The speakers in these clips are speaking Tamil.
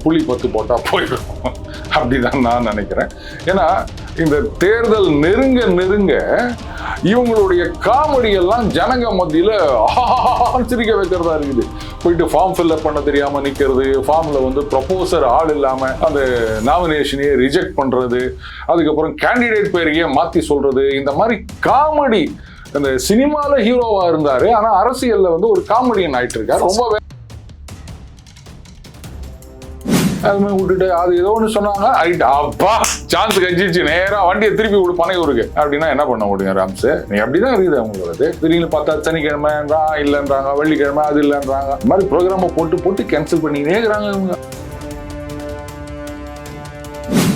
புலி பத்து போட்டா போயிடும் அப்படிதான் நான் நினைக்கிறேன். ஏன்னா இந்த தேர்தல் நெருங்க நெருங்க இவங்களுடைய காமெடி எல்லாம் ஜனங்க மத்தியில சிரிக்க வைக்கிறதா இருக்குது. போயிட்டு ஃபார்ம் ஃபில்அப் பண்ண தெரியாம நிக்கிறது, ஃபார்ம்ல வந்து ப்ரொபோசர் ஆள் இல்லாம அந்த நாமினேஷனையே ரிஜெக்ட் பண்றது, அதுக்கப்புறம் கேண்டிடேட் பேரையே மாத்தி சொல்றது, இந்த மாதிரி காமெடி. அந்த சினிமால ஹீரோவா இருந்தாரு, ஆனா அரசியல்ல வந்து ஒரு காமெடியன் ஆயிட்டு இருக்காரு. ரொம்ப அதுமாதிரி விட்டுட்டு அது ஏதோ ஒன்று சொன்னாங்க, அப்பா சான்ஸ் கழிச்சிச்சு, நேரா வண்டியை திருப்பி விடு பனையூருக்கு அப்படின்னா என்ன பண்ண முடியும் ராம்ஸ்? நீ அப்படிதான் இருக்குது அவங்களோட. திடீர்னு பார்த்தா சனிக்கிழமைன்றா இல்லைன்றாங்க, வெள்ளிக்கிழமை அது இல்லைன்றாங்க. இந்த மாதிரி ப்ரோக்ராமை போட்டு போட்டு கேன்சல் பண்ணினே இருக்கிறாங்க இவங்க.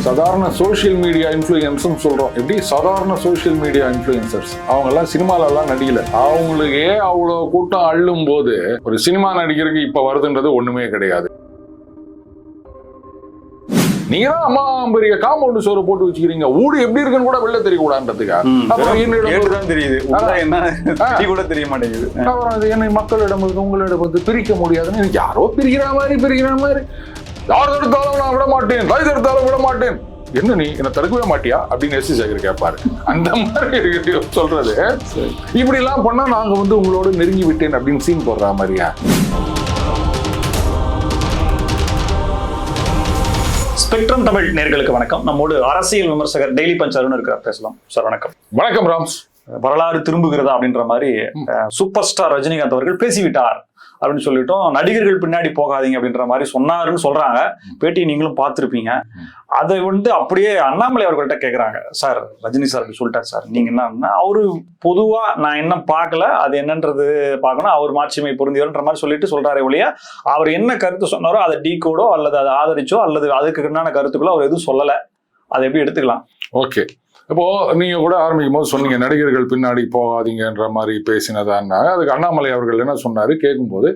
சாதாரண சோசியல் மீடியா இன்ஃப்ளூயன்ஸும் சொல்றோம். எப்படி சாதாரண சோசியல் மீடியா இன்ஃப்ளூயன்சர்ஸ் அவங்க எல்லாம் சினிமாலெல்லாம் நடிக்கல. அவங்களுக்கே அவ்வளோ கூட்டம் அள்ளும் போது ஒரு சினிமா நடிகருக்கு இப்ப வருதுன்றது ஒண்ணுமே கிடையாது. நீங்க தான் அம்மா பெரிய காம்பவுண்ட் சோறு போட்டு வச்சுக்கிறீங்க, ஊடு எப்படி இருக்குன்னு கூட வெளில தெரிய கூடாதுன்றதுக்கா தெரியுது, கூட தெரிய மாட்டேங்குது. அப்புறம் அது என்ன மக்களிடம் உங்களிடம் வந்து பிரிக்க முடியாதுன்னு யாரோ பிரிக்கிற மாதிரி யார் தடுத்தாலும் நான் விட மாட்டேன், கை தடுத்தாலும் விட மாட்டேன். என்ன நீ என்ன தடுக்கவே மாட்டியா அப்படின்னு எஸ் சேகர் கேட்பாரு. அந்த மாதிரி சொல்றது. இப்படி எல்லாம் பண்ணா நாங்க வந்து உங்களோட நெருங்கி விட்டேன் அப்படின்னு சீன் போடுற மாதிரியா? ஸ்பெக்ட்ரம் தமிழ் நேயர்களுக்கு வணக்கம். நம்மோடு அரசியல் விமர்சகர் டெய்லி பஞ்ச் அருண் இருக்கிறார், பேசலாம் சார். வணக்கம். வணக்கம் ராம்ஸ். வரலாறு திரும்புகிறதா அப்படின்ற மாதிரி சூப்பர் ஸ்டார் ரஜினிகாந்த் அவர்கள் பேசிவிட்டார் அப்படின்னு சொல்லிட்டோம். நடிகர்கள் பின்னாடி போகாதீங்க அப்படின்ற மாதிரி சொன்னாருன்னு சொல்றாங்க. பேட்டியை நீங்களும் பார்த்துருப்பீங்க. அதை வந்து அப்படியே அண்ணாமலை அவர்கள்ட்ட கேட்குறாங்க, சார் ரஜினி சார் அப்படி சொல்லிட்டார் சார், நீங்க என்ன? அவரு பொதுவா நான் என்ன பார்க்கல, அது என்னன்றது பார்க்கணும், அவர் மாட்சிமை பொருந்தியவர்ன்ற மாதிரி சொல்லிட்டு சொல்றாரு ஒழிய அவர் என்ன கருத்து சொன்னாரோ அதை டீகோடோ அல்லது அதை ஆதரிச்சோ அல்லது அதுக்கு என்னான கருத்துக்களோ அவர் எதுவும் சொல்லலை. அதை எப்படி எடுத்துக்கலாம்? ஓகே, இப்போ நீங்க கூட ஆரம்பிக்கும் போது சொன்னீங்க நடிகர்கள் பின்னாடி போகாதீங்கன்ற மாதிரி பேசினதான்னா, அதுக்கு அண்ணாமலை அவர்கள் என்ன சொன்னாரு கேட்கும்போது,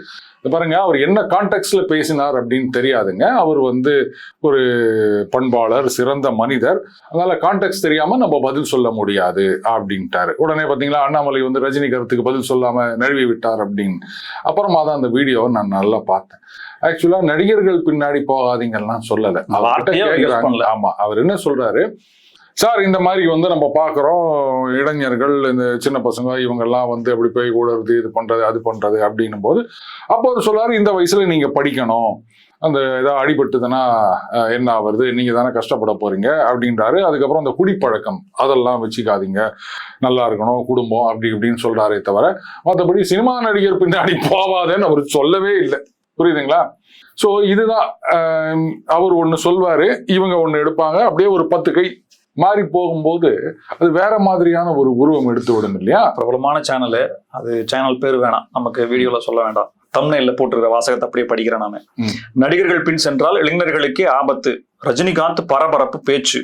பாருங்க அவர் என்ன கான்டெக்ட்ல பேசினார் அப்படின்னு தெரியாதுங்க. அவர் வந்து ஒரு பண்பாளர், சிறந்த மனிதர், அதனால கான்டெக்ட் தெரியாம நம்ம பதில் சொல்ல முடியாது அப்படின்ட்டாரு. உடனே பாத்தீங்களா அண்ணாமலை வந்து ரஜினி கருத்துக்கு பதில் சொல்லாம நழுவி விட்டார் அப்படின்னு. அப்புறமா தான் அந்த வீடியோவை நான் நல்லா பார்த்தேன். ஆக்சுவலா நடிகர்கள் பின்னாடி போகாதீங்கலாம் சொல்லல. ஆமா, அவர் என்ன சொல்றாரு, சார் இந்த மாதிரி வந்து நம்ம பார்க்குறோம் இளைஞர்கள், இந்த சின்ன பசங்க இவங்கெல்லாம் வந்து அப்படி போய் கூடறது, இது பண்ணுறது அது பண்ணுறது அப்படின்னும் போது அப்போ அவர் சொல்றாரு, இந்த வயசுல நீங்கள் படிக்கணும், அந்த ஏதாவது அடிபட்டுதுன்னா என்ன ஆகுறது, நீங்கள் தானே கஷ்டப்பட போறீங்க அப்படின்றாரு. அதுக்கப்புறம் அந்த குடிப்பழக்கம் அதெல்லாம் வச்சுக்காதீங்க, நல்லா இருக்கணும் குடும்பம் அப்படி இப்படின்னு சொல்றாரே தவிர மற்றபடி சினிமா நடிகர் பின்னாடி போவாதேன்னு அவர் சொல்லவே இல்லை. புரியுதுங்களா? ஸோ இதுதான் அவர் ஒன்று சொல்வாரு, இவங்க ஒன்று எடுப்பாங்க, அப்படியே ஒரு 10 கை மாறி போகும்போது அது வேற மாதிரியான ஒரு உருவம் எடுத்து விடும் இல்லையா? பிரபலமான சேனலு, அது சேனல் பேர் வேணாம், நமக்கு வீடியோல சொல்ல வேண்டாம், தம்ப்நெயில்ல போட்டிருக்கிற வாசகத்தை அப்படியே படிக்கிறேன் நாம. நடிகர்கள் பின் சென்றால் இளைஞர்களுக்கே ஆபத்து, ரஜினிகாந்த் பரபரப்பு பேச்சு,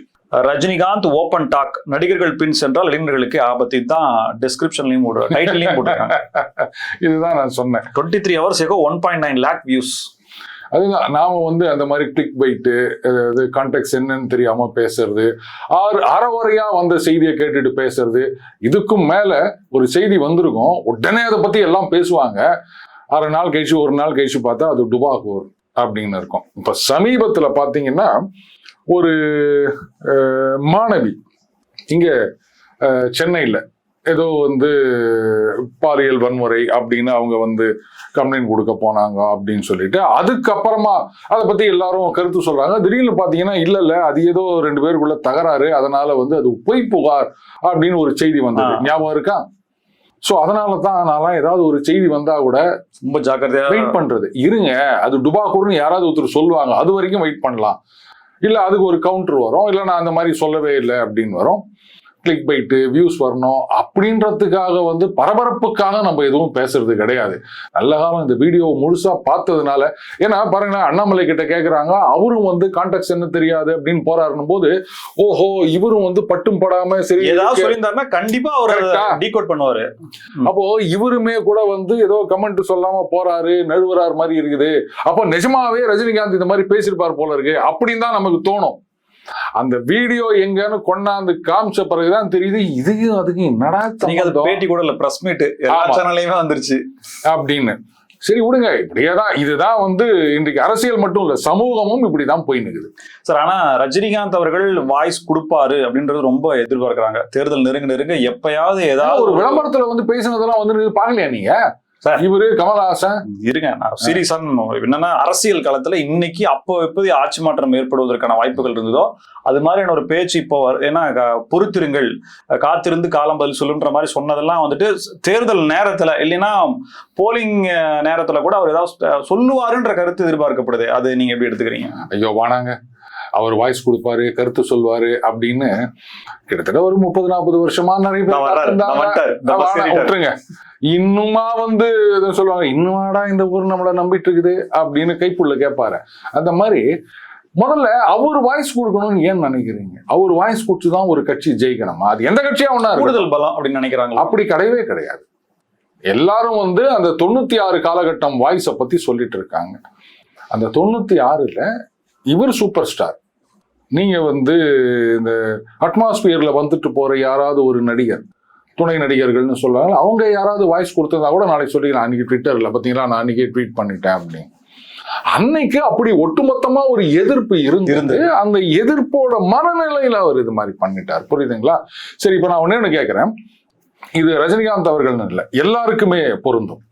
ரஜினிகாந்த் ஓபன் டாக், நடிகர்கள் பின் சென்றால் இளைஞர்களுக்கே ஆபத்து. இதுதான் டிஸ்கிரிப்ஷன்லயும் டைட்டிலையும் போட்டிருக்காங்க. இதுதான் நான் சொன்னேன். 23 hours ago 1.9 lakh views. அதுதான் நாம வந்து அந்த மாதிரி கிளிக் பைட்டு, கான்டெக்ட் என்னன்னு தெரியாம பேசுறது, அறவரையா வந்த செய்தியை கேட்டுட்டு பேசுறது, இதுக்கும் மேல ஒரு செய்தி வந்திருக்கும் உடனே அதை பத்தி எல்லாம் பேசுவாங்க. 6 நாள் கழிச்சு 1 நாள் கழிச்சு பார்த்தா அது டுபாக்கூர் அப்படின்னு இருக்கும். இப்ப சமீபத்துல பாத்தீங்கன்னா ஒரு மாணவி இங்க சென்னையில ஏதோ வந்து பாலியல் வன்முறை அப்படின்னு அவங்க வந்து கம்ப்ளைண்ட் கொடுக்க போனாங்க அப்படின்னு சொல்லிட்டு அதுக்கப்புறமா அதை பத்தி எல்லாரும் கருத்து சொல்றாங்க. திடீர்னு பாத்தீங்கன்னா இல்ல அது ஏதோ 2 பேருக்குள்ள தகராறு, அதனால வந்து அது பொய் புகார் அப்படின்னு ஒரு செய்தி வந்தது. ஞாபகம் இருக்கா? சோ அதனாலதான் நான் ஏதாவது ஒரு செய்தி வந்தா கூட ரொம்ப ஜாக்கிரதையா வெயிட் பண்றது. இருங்க, அது டுபாக்கூர்னு யாராவது ஒருத்தர் சொல்லுவாங்க, அது வரைக்கும் வெயிட் பண்ணலாம். இல்ல அதுக்கு ஒரு கவுண்டர் வரும், இல்ல நான் அந்த மாதிரி சொல்லவே இல்லை அப்படின்னு வரும். கிளிக் பைட்டு, வியூஸ் வரணும் அப்படின்றதுக்காக வந்து பரபரப்புக்காக நம்ம எதுவும் பேசுறது கிடையாது. நல்ல காலம் இந்த வீடியோ முழுசா பார்த்ததுனால. ஏன்னா பாருங்களேன், அண்ணாமலை கிட்ட கேட்கறாங்க, அவரும் வந்து கான்டெக்ட் என்ன தெரியாது அப்படின்னு போராடணும் போது ஓஹோ இவரும் வந்து பட்டும் படாம சரி ஏதாவது சொல்லியிருந்தாருன்னா கண்டிப்பா அவர் டீகோட் பண்ணுவாரு. அப்போ இவருமே கூட வந்து ஏதோ கமெண்ட் சொல்லாம போறாரு, நழுவுறாரு மாதிரி இருக்குது. அப்போ நிஜமாவே ரஜினிகாந்த் இந்த மாதிரி பேசியிருப்பார் போல இருக்கு அப்படின்னு தான் நமக்கு தோணும். அந்த வீடியோ எங்கன்னு கொண்டாந்து காமிச்ச பிறகுதான் தெரியுது இதுக்கு அதுக்கு என்னடா பேட்டி கூட இல்ல, பிரஸ் மீட் எல்லா சேனல்லையுமே வந்துருச்சு அப்படின்னு. சரி விடுங்க, இப்படியேதான். இதுதான் வந்து இன்றைக்கு அரசியல் மட்டும் இல்ல, சமூகமும் இப்படிதான் போய் நிக்குது சார். ஆனா ரஜினிகாந்த் அவர்கள் வாய்ஸ் கொடுப்பாரு அப்படின்றது ரொம்ப எதிர்பார்க்கறாங்க. தேர்தல் நெருங்க எப்பயாவது ஏதாவது ஒரு விளம்பரத்துல வந்து பேசினதெல்லாம் வந்து பாக்கலையா நீங்க? சார் இவரு கமலஹாசன் இருங்க, நான் சீரியஸா என்னன்னா அரசியல் களத்துல இன்னைக்கு அப்போ எப்படி ஆட்சி மாற்றம் ஏற்படுவதற்கான வாய்ப்புகள் இருந்ததோ அது மாதிரியான ஒரு பேச்சு இப்போ ஏன்னா பொறுத்திருங்கள், காத்திருந்து காலம் பதில் சொல்லுன்ற மாதிரி சொன்னதெல்லாம் வந்துட்டு தேர்தல் நேரத்துல இல்லைன்னா போலிங் நேரத்துல கூட அவர் ஏதாவது சொல்லுவாருன்ற கருத்து எதிர்பார்க்கப்படுது. அது நீங்க எப்படி எடுத்துக்கிறீங்க? ஐயோ வானாங்க, அவர் வாய்ஸ் கொடுப்பாரு, கருத்து சொல்வாரு அப்படின்னு கிட்டத்தட்ட ஒரு 30-40 வருஷமா நிறைய பேர் விட்டுருங்க. இன்னுமா வந்து சொல்லுவாங்க, இன்னுமாடா இந்த ஊர் நம்மள நம்பிட்டு இருக்குது அப்படின்னு கைப்புள்ள கேட்பாரு. அந்த மாதிரி முதல்ல அவர் வாய்ஸ் கொடுக்கணும்னு ஏன் நினைக்கிறீங்க? அவர் வாய்ஸ் கொடுத்துதான் ஒரு கட்சி ஜெயிக்கணுமா? அது எந்த கட்சியா ஒன்னா கூடுதல் பலம் அப்படின்னு நினைக்கிறாங்க? அப்படி கிடையவே கிடையாது. எல்லாரும் வந்து அந்த 96 காலகட்டம் வாய்ஸை பத்தி சொல்லிட்டு இருக்காங்க. அந்த 96ல இவர் சூப்பர் ஸ்டார். நீங்க வந்து இந்த அட்மாஸ்பியர்ல வந்துட்டு போற யாராவது ஒரு நடிகர், துணை நடிகர்கள்னு சொல்றாங்க, அவங்க யாராவது வாய்ஸ் கொடுத்ததா கூட நாளைக்கு சொல்லிக்கலாம், அன்னைக்கு ட்விட்டர்ல பாத்தீங்களா நான் அன்னைக்கே ட்வீட் பண்ணிட்டேன் அப்படின்னு. அன்னைக்கு அப்படி ஒட்டுமொத்தமா ஒரு எதிர்ப்பு இருந்து அந்த எதிர்ப்போட மனநிலையில அவர் இது மாதிரி பண்ணிட்டார். புரியுதுங்களா? சரி, இப்ப நான் ஒண்ணு கேட்கிறேன், இது ரஜினிகாந்த் அவர்கள்னு இல்லை, எல்லாருக்குமே பொருந்தும்.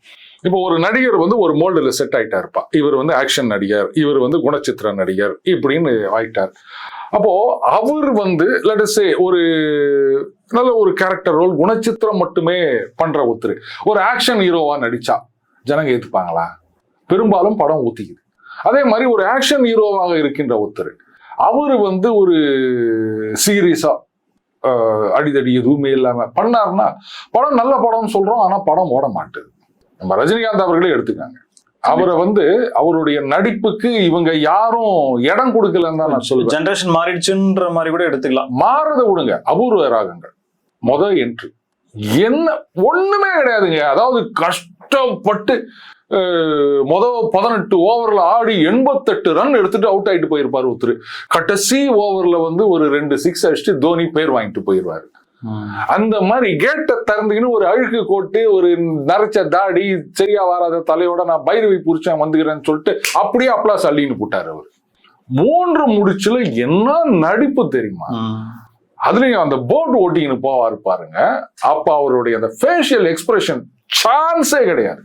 இப்போ ஒரு நடிகர் வந்து ஒரு மோல்டுல செட் ஆயிட்டா இருப்பா. இவர் வந்து ஆக்ஷன் நடிகர், இவர் வந்து குணச்சித்திர நடிகர் இப்படின்னு ஆயிட்டார். அப்போ அவர் வந்து லெட் அஸ் சே ஒரு நல்ல ஒரு கேரக்டர் ரோல் குணச்சித்திரம் மட்டுமே பண்ற ஒருத்தர் ஒரு ஆக்ஷன் ஹீரோவா நடிச்சா ஜனங்க ஏத்துப்பாங்களா? பெரும்பாலும் படம் ஊத்திக்குது. அதே மாதிரி ஒரு ஆக்ஷன் ஹீரோவாக இருக்கின்ற ஒருத்தர் அவரு வந்து ஒரு சீரியஸா அடிதடி எதுவுமே இல்லாம பண்ணாருன்னா படம் நல்ல படம்னு சொல்றோம், ஆனா படம் ஓட மாட்டுது. நம்ம ரஜினிகாந்த் அவர்களே எடுத்துக்காங்க, அவரை வந்து அவருடைய நடிப்புக்கு இவங்க யாரும் இடம் கொடுக்கலன்னு தான் நான் சொல்லுவேன். ஜெனரேஷன் மாறிடுச்சுன்ற மாதிரி கூட எடுத்துக்கலாம். மாறத விடுங்க, அபூர்வ ராகங்கள் முதல் என்ட்ரி என்ன ஒண்ணுமே கிடையாதுங்க. அதாவது கஷ்டப்பட்டு 18 ஓவர்ல ஆடி 88 ரன் எடுத்துட்டு அவுட் ஆயிட்டு போயிருப்பாரு ஒருத்தர். கடைசி ஓவர்ல வந்து ஒரு 2 6 அடிச்சுட்டு தோனி பேர் வாங்கிட்டு போயிருவாரு. அந்த மாதிரி கேட்டை திறந்துக்கின்னு ஒரு அழுக்கு கோட்டு, ஒரு நரைச்ச தாடி, சரியா வராத தலையோட நான் பைரவி புரிச்சேன் வந்துக்கிறேன்னு சொல்லிட்டு அப்படியே அப்ளாஸ் அள்ளின்னு போட்டாரு. அவர் 3 முடிச்சுல என்ன நடிப்பு தெரியுமா? அதுலயும் அந்த போர்டு ஓட்டிங்கன்னு போவாரு பாருங்க, அப்ப அவருடைய அந்த ஃபேஷியல் எக்ஸ்பிரஷன் சான்ஸே கிடையாது.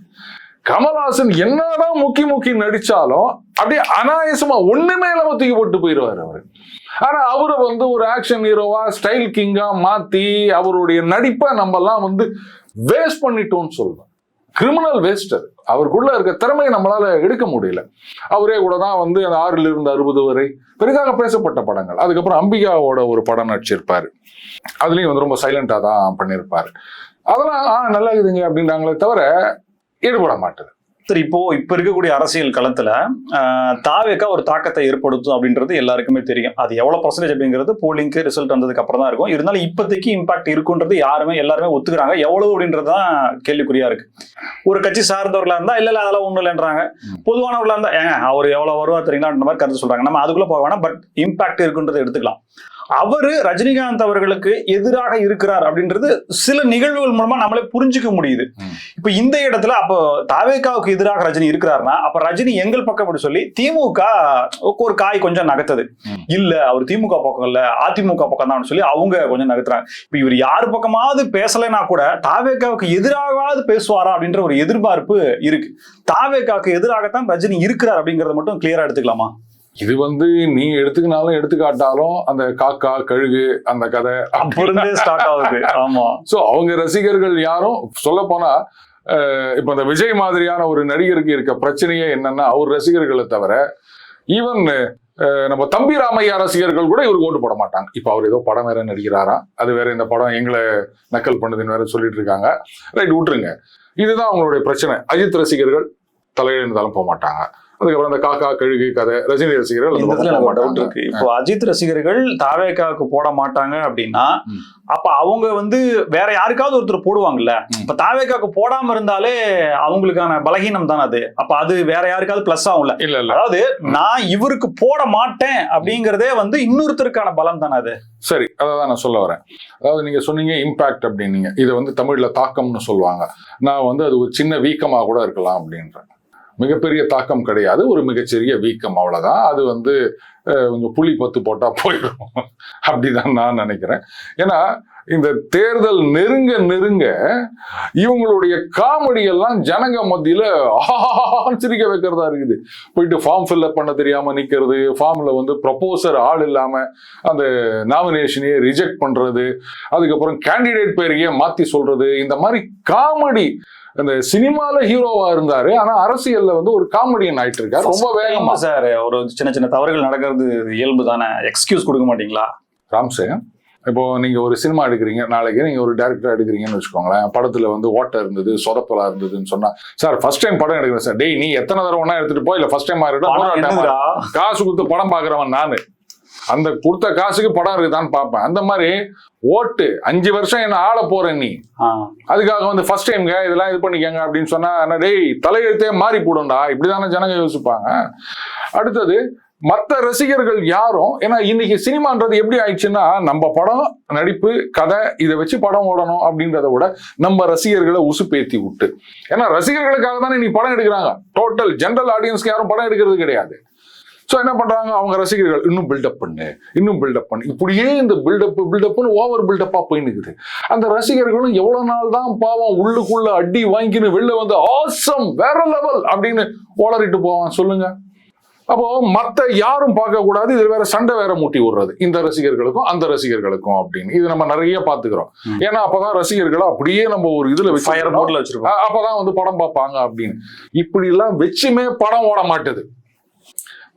கமல்ஹாசன் என்னதான் முக்கி நடிச்சாலும் அப்படியே அனாயசமா ஒண்ணுமே இல்லாம தூக்கி போட்டு போயிடுவாரு அவரு. ஆனா அவரை வந்து ஒரு ஆக்ஷன் ஹீரோவா ஸ்டைல் கிங்கா மாத்தி அவருடைய நடிப்பை நம்ம எல்லாம் வந்து வேஸ்ட் பண்ணிட்டோம்னு சொல்றோம். Criminal waster. அவருக்குள்ள இருக்க திறமையை நம்மளால எடுக்க முடியல. அவரே கூட தான் வந்து அந்த 6ல் இருந்து 60 வரை பெரிதாக பேசப்பட்ட படங்கள். அதுக்கப்புறம் அம்பிகாவோட ஒரு படம் நடிச்சிருப்பாரு, அதுலயும் வந்து ரொம்ப சைலண்டா தான் பண்ணியிருப்பாரு. அதெல்லாம் நல்லா இருக்குதுங்க அப்படின்றாங்களே தவிர ஈடுபட மாட்டேது. சரி, இப்ப இருக்கக்கூடிய அரசியல் களத்துல தாவேக்கா ஒரு தாக்கத்தை ஏற்படுத்தும் அப்படின்றது எல்லாருக்குமே தெரியும். அது எவ்வளவு பர்சன்டேஜ் அப்படிங்கிறது போலிங்க்கு ரிசல்ட் வந்ததுக்கு அப்புறம் தான் இருக்கும். இருந்தாலும் இப்போதைக்கு இம்பாக்ட் இருக்குன்றது எல்லாருமே ஒத்துக்கிறாங்க. எவ்வளவு அப்படின்றதுதான் கேள்விக்குறியா இருக்கு. ஒரு கட்சி சார்ந்தவர்களா இருந்தா இல்ல அதெல்லாம் ஒண்ணும் இல்லைன்றாங்க. பொதுவானவர்களா இருந்தா அவர் எவ்வளவு வருவார் தெரியுங்களா மாதிரி கருத்து சொல்றாங்க. நம்ம அதுக்குள்ள போக வேணாம், பட் இம்பாக்ட் இருக்குன்றதை எடுத்துக்கலாம். அவரு ரஜினிகாந்த் அவர்களுக்கு எதிராக இருக்கிறார் அப்படின்றது சில நிகழ்வுகள் மூலமா நம்மளே புரிஞ்சுக்க முடியுது. இப்ப இந்த இடத்துல அப்போ தாவேக்காவுக்கு எதிராக ரஜினி இருக்கிறாருன்னா அப்ப ரஜினி எங்கள் பக்கம் அப்படி சொல்லி திமுக ஒரு காய் கொஞ்சம் நகர்த்தது இல்ல, அவர் திமுக பக்கம் இல்ல அதிமுக பக்கம் தான் சொல்லி அவங்க கொஞ்சம் நகர்த்துறாங்க. இப்ப இவர் யாரு பக்கமாவது பேசலைன்னா கூட தாவேக்காவுக்கு எதிராகவாவது பேசுவாரா அப்படின்ற ஒரு எதிர்பார்ப்பு இருக்கு. தாவேக்காவுக்கு எதிராகத்தான் ரஜினி இருக்கிறார் அப்படிங்கறத மட்டும் கிளியரா எடுத்துக்கலாமா? இது வந்து நீ எடுத்துக்கினாலும் எடுத்துக்காட்டாலும் அந்த காக்கா கழுகு அந்த கதை ஸ்டார்ட் ஆகுது. ஆமா. சோ அவங்க ரசிகர்கள் யாரும் சொல்ல போனா இப்ப இந்த விஜய் மாதிரியான ஒரு நடிகருக்கு இருக்க பிரச்சனையே என்னன்னா அவர் ரசிகர்களை தவிர ஈவன் நம்ம தம்பி ராமையா ரசிகர்கள் கூட இவருக்கு ஓட்டு போட மாட்டாங்க. இப்ப அவர் ஏதோ படம் வேற நடிக்கிறாராம், அது வேற இந்த படம் எங்களை நக்கல் பண்ணுதுன்னு வேற சொல்லிட்டு இருக்காங்க. ரைட், விட்டுருங்க. இதுதான் அவங்களுடைய பிரச்சனை. அஜித் ரசிகர்கள் தலையிலிருந்தாலும் போக மாட்டாங்க. அதுக்கப்புறம் அந்த காக்கா கழுகு கதை ரஜினி ரசிகர்கள் இருக்கு. இப்போ அஜித் ரசிகர்கள் தாவேக்காவுக்கு போட மாட்டாங்க அப்படின்னா அப்ப அவங்க வந்து வேற யாருக்காவது ஒருத்தர் போடுவாங்கல்ல. இப்ப தாவேக்காவுக்கு போடாம இருந்தாலே அவங்களுக்கான பலகீனம் தானே அது. அப்ப அது வேற யாருக்காவது பிளஸ் ஆகும்ல. இல்ல அதாவது நான் இவருக்கு போட மாட்டேன் அப்படிங்கறதே வந்து இன்னொருத்தருக்கான பலம் தானே அது. சரி, அதான் நான் சொல்ல வரேன். அதாவது நீங்க சொன்னீங்க இம்பாக்ட் அப்படின்னீங்க, இதை வந்து தமிழ்ல தாக்கம்னு சொல்லுவாங்க. நான் வந்து அது ஒரு சின்ன வீக்கமா கூட இருக்கலாம் அப்படின்றேன். மிகப்பெரிய தாக்கம் கிடையாது, ஒரு மிகச்சிறிய வீக்கம், அவ்வளவுதான். அது வந்து கொஞ்சம் புளி பத்து போட்டா போயிடும் அப்படிதான் நான் நினைக்கிறேன். ஏன்னா இந்த தேர்தல் நெருங்க நெருங்க இவங்களுடைய காமெடி எல்லாம் ஜனங்க மத்தியில சிரிக்க வைக்கிறதா இருக்குது. போயிட்டு ஃபார்ம் ஃபில்அப் பண்ண தெரியாம நிக்கிறது, ஃபார்ம்ல வந்து ப்ரொபோசர் ஆள் இல்லாம அந்த நாமினேஷனையே ரிஜெக்ட் பண்றது, அதுக்கப்புறம் கேண்டிடேட் பேரையே மாத்தி சொல்றது, இந்த மாதிரி காமெடி. அந்த சினிமால ஹீரோவா இருந்தாரு, ஆனா அரசியல்ல வந்து ஒரு காமெடியன் ஆயிட்டு இருக்காரு ரொம்ப வேகமா. சார் ஒரு சின்ன சின்ன தவறுகள் நடக்கிறது இயல்பு தானே, எக்ஸ்கியூஸ் கொடுக்க மாட்டீங்களா? ராம்சே, இப்போ நீங்க ஒரு சினிமா எடுக்கிறீங்க, நாளைக்கு நீங்க ஒரு டைரக்டர் எடுக்கிறீங்கன்னு வச்சுக்கோங்களேன், படத்துல வந்து ஓட்டை இருந்தது, சொதப்பலா இருந்ததுன்னு சொன்னா, சார் ஃபர்ஸ்ட் டைம் படம் எடுக்கிறேன் சார். டேய், நீ எத்தனை தடவை எடுத்துட்டு போய், இல்ல ஃபர்ஸ்ட் டைம் காசு கொடுத்து படம் பாக்குறவன் நானு, அந்த கொடுத்த காசுக்கு படம் இருக்குதான்னு பார்ப்பேன். அந்த மாதிரி ஓட்டு 5 வருஷம் என்ன ஆள போறேன் நீ, அதுக்காக வந்து ஃபர்ஸ்ட் டைம்ங்க இதெல்லாம் இது பண்ணிக்கங்க அப்படின்னு சொன்னா, டேய் தலையெழுத்தே மாறி போடும்டா, இப்படிதானே ஜனங்க யோசிப்பாங்க. அடுத்தது மற்ற ரசிகர்கள் யாரும், ஏன்னா இன்னைக்கு சினிமான்றது எப்படி ஆயிடுச்சுன்னா, நம்ம படம் நடிப்பு கதை இதை வச்சு படம் ஓடணும் அப்படின்றத விட நம்ம ரசிகர்களை உசுப்பேத்தி விட்டு, ஏன்னா ரசிகர்களுக்காக தானே நீ படம் எடுக்கிறாங்க, டோட்டல் ஜெனரல் ஆடியன்ஸ்க்கு யாரும் படம் எடுக்கிறது கிடையாது. ஸோ என்ன பண்றாங்க அவங்க ரசிகர்கள், இன்னும் பில்டப் பண்ணு, இன்னும் பில்டப் பண்ணு, இப்படியே இந்த பில்டப்னு ஓவர் பில்டப்பா போயினுக்குது. அந்த ரசிகர்களும் எவ்வளவு நாள் தான் பாவம் உள்ளுக்குள்ள அடி வாங்கின்னு வெளில வந்து ஆசம் வேற லெவல் அப்படின்னு ஓளறிட்டு போவான் சொல்லுங்க. அப்போ மத்த யாரும் பார்க்க கூடாது, இது வேற சண்டை வேற மூட்டி விடுறது இந்த ரசிகர்களுக்கும் அந்த ரசிகர்களுக்கும் அப்படின்னு. இது நம்ம நிறைய பாத்துக்கிறோம். ஏன்னா அப்பதான் ரசிகர்களை அப்படியே நம்ம ஒரு இதுல வச்சிருக்கோம், அப்பதான் வந்து படம் பார்ப்பாங்க அப்படின்னு. இப்படி எல்லாம் வச்சுமே படம் ஓட மாட்டுது.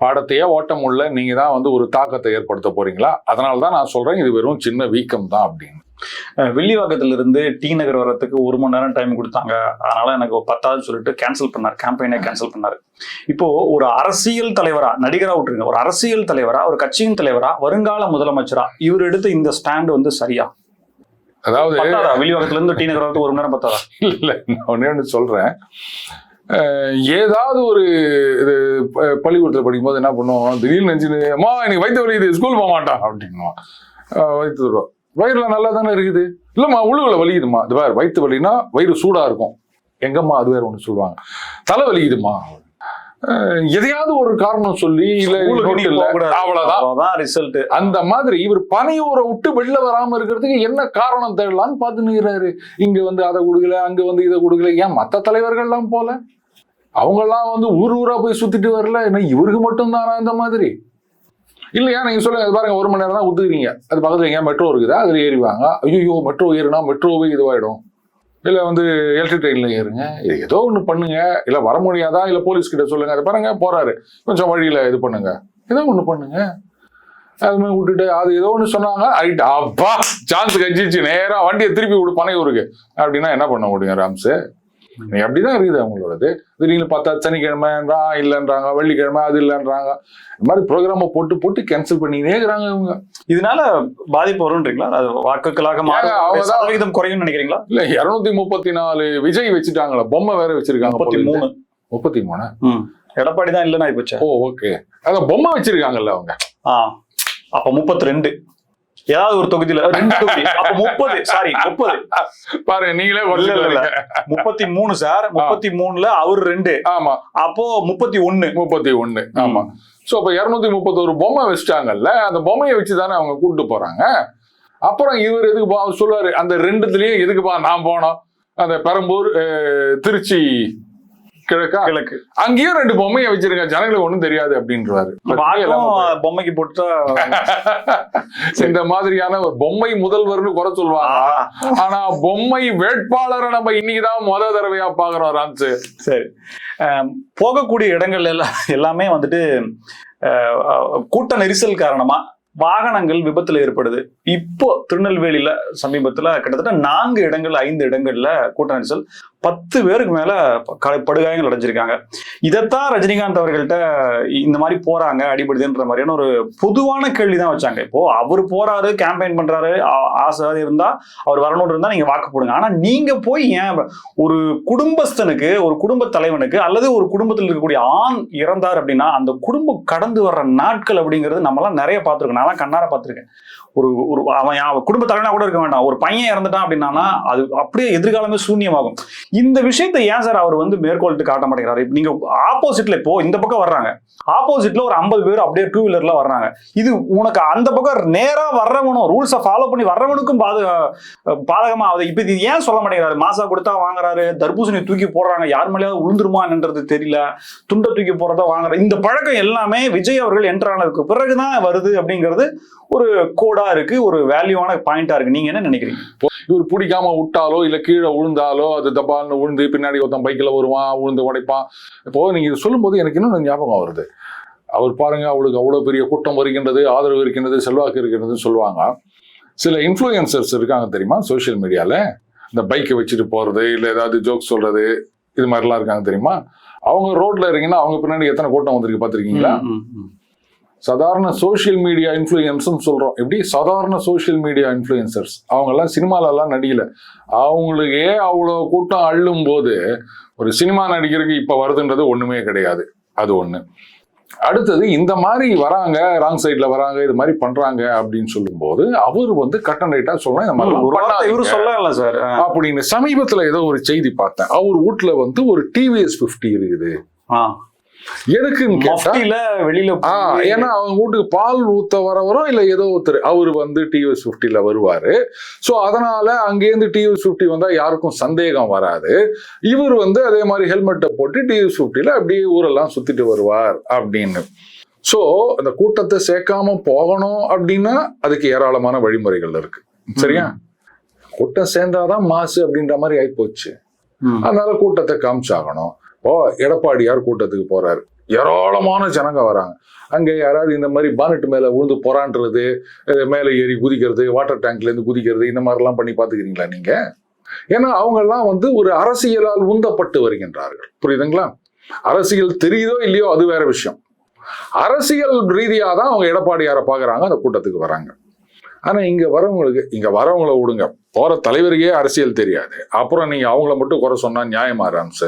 பாடத்தையே ஓட்ட முடியல, நீங்க தான் வந்து ஒரு தாக்கத்தை ஏற்படுத்த போறீங்களா? அதனாலதான் நான் சொல்றேன் இது வெறும் சின்ன வீக்கம் தான் அப்படின்னு. வில்லிவாக்கத்துல இருந்து டி நகர் வர்றதுக்கு 1 மணி நேரம் டைம் கொடுத்தாங்க, அதனால எனக்கு 10வது சொல்லிட்டு கேன்சல் பண்ணார், கேம்பெயினை கேன்சல் பண்ணாரு. இப்போ ஒரு அரசியல் தலைவரா, நடிகரா விட்டுருங்க, ஒரு அரசியல் தலைவரா, ஒரு கட்சியின் தலைவரா, வருங்கால முதலமைச்சரா இவர் எடுத்த இந்த ஸ்டாண்ட் வந்து சரியா? அதாவது வில்லிவாக்கத்துல இருந்து டி நகர் வரதுக்கு 1 மணி நேரம் பத்தாதா? இல்ல, நான் ஒண்ணு சொல்றேன். ஏதாவது ஒரு இது பள்ளிக்கூடத்தில் படிக்கும்போது என்ன பண்ணுவோம், திடீர்னு நினைச்சு, அம்மா இன்னைக்கு வயிற்று வலிக்குது ஸ்கூல் போக மாட்டான் அப்படின்னுவான். வயிற்று வருவோம், வயிறுல நல்லா தானே இருக்குது, இல்லம்மா உள்ளுக்குள்ள வலிக்குதுமா, இது வேற வயிற்று வலினா வயிறு சூடா இருக்கும், எங்கம்மா அது வேற ஒண்ணு சொல்லுவாங்க, தலை வலிக்குதுமா, எதையாவது ஒரு காரணம் சொல்லி இல்ல அவ்வளவுதான் ரிசல்ட். அந்த மாதிரி இவர் பனையூரை விட்டு வெளில வராம இருக்கிறதுக்கு என்ன காரணம் தேடலான்னு பார்த்து நிற்கிறாரு. இங்க வந்து அதை கொடுக்கல, அங்க வந்து இதை கொடுக்கல. ஏன் மற்ற தலைவர்கள் எல்லாம் போல, அவங்க எல்லாம் வந்து ஊரா போய் சுத்திட்டு வரல, என்ன இவருக்கு மட்டும் தானா இந்த மாதிரி? இல்லையா நீங்க சொல்லுங்க, பாருங்க 1 மணி நேரம் தான் ஒத்துக்கிறீங்க, அது பக்கத்துல எங்கேயா மெட்ரோ இருக்குதா, அதுல ஏறிவாங்க. ஐயோ மெட்ரோ ஏறுனா மெட்ரோவே இதுவாயிடும், இல்ல வந்து எலக்ட்ரிக் ட்ரெயின்ல ஏறுங்க, ஏதோ ஒண்ணு பண்ணுங்க, இல்ல வர முடியாதா, இல்ல போலீஸ் கிட்ட சொல்லுங்க, அது பாருங்க போறாரு கொஞ்சம் வழியில இது பண்ணுங்க, ஏதோ ஒண்ணு பண்ணுங்க. அது மாதிரி விட்டுட்டு அது ஏதோ ஒண்ணு சொன்னாங்க, ரைட் அப்பா சான்ஸ் கழிச்சு நேரா வண்டியை திருப்பி விடு பனையூருக்கு அப்படின்னா என்ன பண்ண முடியும் ராம்ஸ்? அப்படிதான் இருக்குது அவங்களோடது. திடீர்னு பார்த்தா சனிக்கிழமைன்றா இல்லைன்றாங்க, வெள்ளிக்கிழமை அது இல்லைன்றாங்க, இந்த மாதிரி ப்ரோக்ராம போட்டு போட்டு கேன்சல் பண்ணினே இருக்கிறாங்க இவங்க. இதனால பாதிப்பு வரும்ன்றீங்களா? அது வாக்குகளாக சதவீதம் குறையும் நினைக்கிறீங்களா? இல்ல 234 விஜய் வச்சுட்டாங்களா, பொம்மை வேற வச்சிருக்காங்க. 33 எடப்பாடி தான் இல்லைன்னா போச்சு. ஓ ஓகே, அத பொம்மை வச்சிருக்காங்கல்ல அவங்க. அப்ப 32 ஏதாவது ஒரு தொகுதியில 2 தொகுதி, அப்ப 30 பாரு நீங்களே 33 சார், 33ல அவர் 2, ஆமா அப்போ 31. ஆமா. சோ அப்ப 231 பொம்மை வச்சுட்டாங்கல்ல, அந்த பொம்மையை வச்சுதானே அவங்க கூப்பிட்டு போறாங்க. அப்புறம் இவர் எதுக்குப்பா சொல்லுவாரு, அந்த 2துலயும் எதுக்குப்பா நான் போனோம், அந்த பெரம்பூர் திருச்சி கிழக்கு அங்கேயும் 2 பொம்மையை வச்சிருக்க, ஜனங்களுக்கு ஒண்ணும் தெரியாது அப்படின்றாரு. பொம்மைக்கு போட்டு இந்த மாதிரியான ஒரு பொம்மை முதல்வர்னு குறை சொல்லுவாங்க, ஆனா பொம்மை வேட்பாளரை நம்ம இன்னைக்குதான் முத தடவையா பாக்குறோம் ராம்ஸ். சரி, போகக்கூடிய இடங்கள் எல்லாமே வந்துட்டு கூட்ட நெரிசல் காரணமா வாகனங்கள் விபத்துல ஏற்படுது. இப்போ திருநெல்வேலியில சமீபத்துல கிட்டத்தட்ட 4 இடங்கள் 5 இடங்கள்ல கூட்ட நெரிசல், 10 பேருக்கு மேல படுகாயங்கள் அடைஞ்சிருக்காங்க. இதைத்தான் ரஜினிகாந்த் அவர்கள்ட்ட இந்த மாதிரி போறாங்க அடிபடுதுன்ற மாதிரியான ஒரு பொதுவான கேள்விதான் வச்சாங்க. இப்போ அவர் போறாரு, கேம்பெயின் பண்றாரு, ஆசை இருந்தா அவர் வரணும்னு இருந்தா நீங்க வாக்கு போடுங்க. ஆனா நீங்க போய் ஏன் ஒரு குடும்பஸ்தனுக்கு, ஒரு குடும்ப தலைவனுக்கு அல்லது ஒரு குடும்பத்தில் இருக்கக்கூடிய ஆண் இறந்தார் அப்படின்னா அந்த குடும்பம் கடந்து வர்ற நாட்கள் அப்படிங்கிறது நம்மளாம் நிறைய பார்த்திருக்கோம். நான் கண்ணார பார்த்திருக்கேன். அவன் குடும்ப தலைவனா கூட இருக்க வேண்டாம், ஒரு பையன் இறந்துட்டான் அப்படின்னா அது அப்படியே எதிர்காலமே சூன்யமாகும். இந்த விஷயத்தை ஏன் சார் அவர் வந்து மேற்கொள்ட்டு காட்ட மாட்டேங்கிறாரு? நீங்க ஆப்போசிட்ல இப்போ இந்த பக்கம் வர்றாங்க, ஆப்போசிட்ல ஒரு 50 பேர் அப்படியே 2 வீலர்ல வர்றாங்க. இது உனக்கு அந்த பக்கம் நேரா வர்றவனும் ரூல்ஸை ஃபாலோ பண்ணி வர்றவனுக்கும் பாதகமா ஆகுது. இப்ப இது ஏன் சொல்ல மாட்டேங்கிறாரு? மாசா கொடுத்தா வாங்குறாரு, தர்பூசணி தூக்கி போடுறாங்க, யார் மேலேயாவது விழுந்துருமான்ன்றது தெரியல, துண்டை தூக்கி போறதா வாங்குறாரு. இந்த பழக்கம் எல்லாமே விஜய் அவர்கள் என்டர் ஆனதுக்கு பிறகுதான் வருது அப்படிங்கிறது ஒரு கோடா இருக்கு, ஒரு வேல்யூவான பாயிண்டா இருக்கு. நீங்க என்ன நினைக்கிறீங்க? இவர் பிடிக்காம விட்டாலோ இல்ல கீழே விழுந்தாலோ அது தப்பான்னு விழுந்து பின்னாடி ஒருத்தன் பைக்கில் வருவான், விழுந்து உடைப்பான். இப்போ நீங்க இது சொல்லும் போது எனக்கு இன்னும் ஞாபகம் வருது. அவர் பாருங்க, அவளுக்கு அவ்வளவு பெரிய கூட்டம் வருகின்றது, ஆதரவு இருக்கின்றது, செல்வாக்கு இருக்கின்றதுன்னு சொல்லுவாங்க. சில இன்ஃப்ளூயன்சர்ஸ் இருக்காங்க தெரியுமா சோசியல் மீடியால, இந்த பைக்கை வச்சுட்டு போறது இல்ல ஏதாவது ஜோக் சொல்றது, இது மாதிரிலாம் இருக்காங்க தெரியுமா? அவங்க ரோட்ல இருக்கீங்கன்னா அவங்க பின்னாடி எத்தனை கூட்டம் வந்திருக்கு பாத்திருக்கீங்களா? சாதாரண சோசியல் மீடியா இன்ஃப்ளூயன்ஸ் சொல்றோம். எப்படி சாதாரண சோசியல் மீடியா இன்ஃப்ளூயன்சர்ஸ் அவங்க எல்லாம் சினிமால எல்லாம் நடிகல, அவங்களுக்கே அவ்வளவு கூட்டம் அள்ளும் போது ஒரு சினிமா நடிகருக்கு இப்ப வருதுன்றது ஒண்ணுமே கிடையாது. அது ஒண்ணு. அடுத்தது இந்த மாதிரி வராங்க, ராங் சைட்ல வராங்க, இது மாதிரி பண்றாங்க அப்படின்னு சொல்லும் போது அவர் வந்து கட் அண்ட் ரைட்டா சொல்லலாம், இந்த மாதிரி சொல்லல சார் அப்படின்னு. சமீபத்துல ஏதோ ஒரு செய்தி பார்த்தேன், அவர் வீட்டுல வந்து ஒரு டிவிஎஸ் 50 இருக்குது. எதுக்குன்னு வெளியில ஏன்னா அவங்க வீட்டுக்கு பால் ஊத்த வரவரும் இல்ல ஏதோ ஒருத்தர் அவர் வந்து டிவிஎஸ் 50ல வருவாரு. சோ அதனால அங்கேருந்து டிவிஎஸ் 50 வந்தா யாருக்கும் சந்தேகம் வராது. இவர் வந்து அதே மாதிரி ஹெல்மெட்டை போட்டு டிவிஎஸ் 50ல அப்படியே ஊரெல்லாம் சுத்திட்டு வருவார் அப்படின்னு. சோ அந்த கூட்டத்தை சேர்க்காம போகணும் அப்படின்னா அதுக்கு ஏராளமான வழிமுறைகள் இருக்கு. சரியா? கூட்டம் சேர்ந்தாதான் மாசு அப்படின்ற மாதிரி ஆயிப்போச்சு. அதனால கூட்டத்தை காமிச்சாகணும். ஓ, எடப்பாடியார் கூட்டத்துக்கு போறாரு, ஏராளமான ஜனங்க வராங்க. அங்க யாராவது இந்த மாதிரி பானட் மேல விழுந்து போரான்றது, மேல ஏறி குதிக்கிறது, வாட்டர் டேங்க்ல இருந்து குதிக்கிறது, இந்த மாதிரி எல்லாம் பண்ணி பாத்துக்கிறீங்களா நீங்க? ஏன்னா அவங்க எல்லாம் வந்து ஒரு அரசியலால் உந்தப்பட்டு வருகின்றார்கள். புரியுதுங்களா? அரசியல் தெரியுதோ இல்லையோ அது வேற விஷயம். அரசியல் ரீதியா தான் அவங்க எடப்பாடியாரை பாக்குறாங்க, அந்த கூட்டத்துக்கு வராங்க. ஆனா இங்க வரவங்களை விடுங்க, போற தலைவருக்கே அரசியல் தெரியாது, அப்புறம் நீங்க அவங்கள மட்டும் குறை சொன்னா நியாயமா ராம்ஸ்?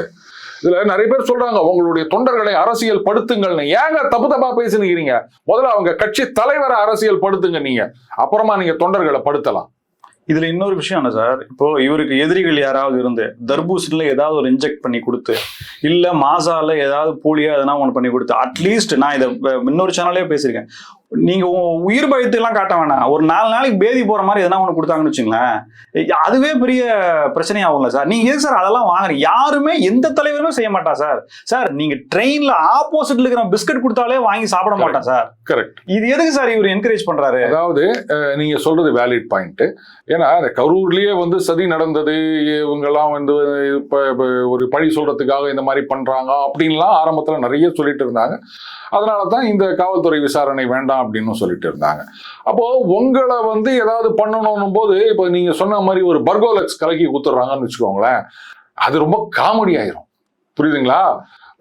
இதுல நிறைய பேர் சொல்றாங்க உங்களுடைய தொண்டர்களை அரசியல் படுத்துங்கள்னு. ஏங்க தப்பு தப்பா பேசுனீங்க? முதல்ல அவங்க கட்சி தலைவரை அரசியல் படுத்துங்க நீங்க, அப்புறமா நீங்க தொண்டர்களை படுத்தலாம். இதுல இன்னொரு விஷயம் என்ன சார், இப்போ இவருக்கு எதிரிகள் யாராவது இருந்து தர்பூசணில ஏதாவது ஒரு இன்ஜெக்ட் பண்ணி கொடுத்து, இல்ல மாசால ஏதாவது போலியா எதனா ஒண்ணு பண்ணி கொடுத்து, அட்லீஸ்ட் நான் இதை இன்னொரு சேனல்லே பேசியிருக்கேன், நீங்க உயிர் பயத்தை எல்லாம் காட்ட வேணாம், ஒரு 4 நாளைக்கு பேதி போற மாதிரி எதனா ஒண்ணு கொடுத்தாங்கன்னு வச்சுங்களேன், அதுவே பெரிய பிரச்சனையாகும்ல சார். நீங்க எது சார் அதெல்லாம் வாங்குறீங்க? யாருமே எந்த தலைவருமே செய்ய மாட்டா சார். சார் நீங்க ட்ரெயின்ல ஆப்போசிட்ல இருக்கிற பிஸ்கட் கொடுத்தாலே வாங்கி சாப்பிட மாட்டான் சார். கரெக்ட். இது எதுக்கு சார் இவர் என்கரேஜ் பண்றாரு? அதாவது நீங்க சொல்றது வேலிட் பாயிண்ட். ஏன்னா கரூர்லயே வந்து சதி நடந்தது, இவங்கெல்லாம் வந்து ஒரு பழி சொல்றதுக்காக இந்த மாதிரி பண்றாங்க அப்படின்லாம் ஆரம்பத்துல நிறைய சொல்லிட்டு இருந்தாங்க. அதனாலதான் இந்த காவல்துறை விசாரணை வேண்டாம் அப்படின்னு சொல்லிட்டு இருந்தாங்க. அப்போ உங்களை வந்து ஏதாவது பண்ணணும் போது இப்ப நீங்க சொன்ன மாதிரி ஒரு பர்கோலெக்ஸ் கலக்கி ஊத்துறாங்கன்னு வச்சுக்கோங்களேன், அது ரொம்ப காமெடி ஆயிரும். புரியுதுங்களா?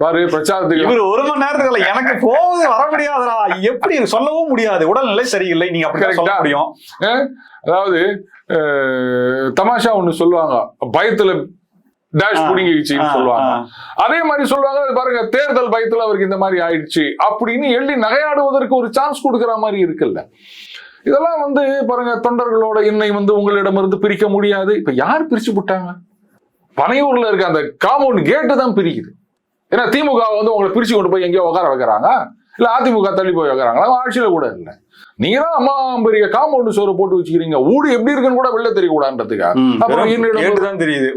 பாரு, பிரச்சாரத்துக்கு இவர் 1 மணி நேரத்துல எனக்கு போக வர முடியாதுடா, எப்படி சொல்லவும் முடியாது, உடல்நிலை சரியில்லை, நீங்க அப்படி சொல்ல முடியும். அதாவது தமாஷா ஒண்ணு சொல்லுவாங்க, பயத்துல டேஷ் புடிங்கிடுச்சின்னு சொல்லுவாங்க. அதே மாதிரி சொல்லுவாங்க, பாருங்க தேர்தல் பயத்துல அவருக்கு இந்த மாதிரி ஆயிடுச்சு அப்படின்னு எள்ளி நகையாடுவதற்கு ஒரு சான்ஸ் கொடுக்குற மாதிரி இருக்குல்ல. இதெல்லாம் வந்து பாருங்க, தொண்டர்களோட எண்ணை வந்து உங்களிடமிருந்து பிரிக்க முடியாது. இப்ப யார் பிரிச்சு விட்டாங்க? பனையூர்ல இருக்க அந்த காம்பவுண்ட் கேட்டு தான் பிரிக்குது. ஏன்னா திமுக வந்து உங்களை பிரிச்சு கொண்டு போய் எங்கேயோ உட்கார வைக்கிறாங்க, இல்ல அதிமுக தள்ளி போய் வைக்கிறாங்களா? ஆட்சியில கூட இல்லை. நீங்க தான் அம்மா பெரிய காம்பவுண்ட் சோறு போட்டு வச்சுக்கிறீங்க, ஊடு எப்படி இருக்குன்னு கூட வெளில தெரியக்கூடாதுன்றதுக்காக. அப்புறம் தெரியுது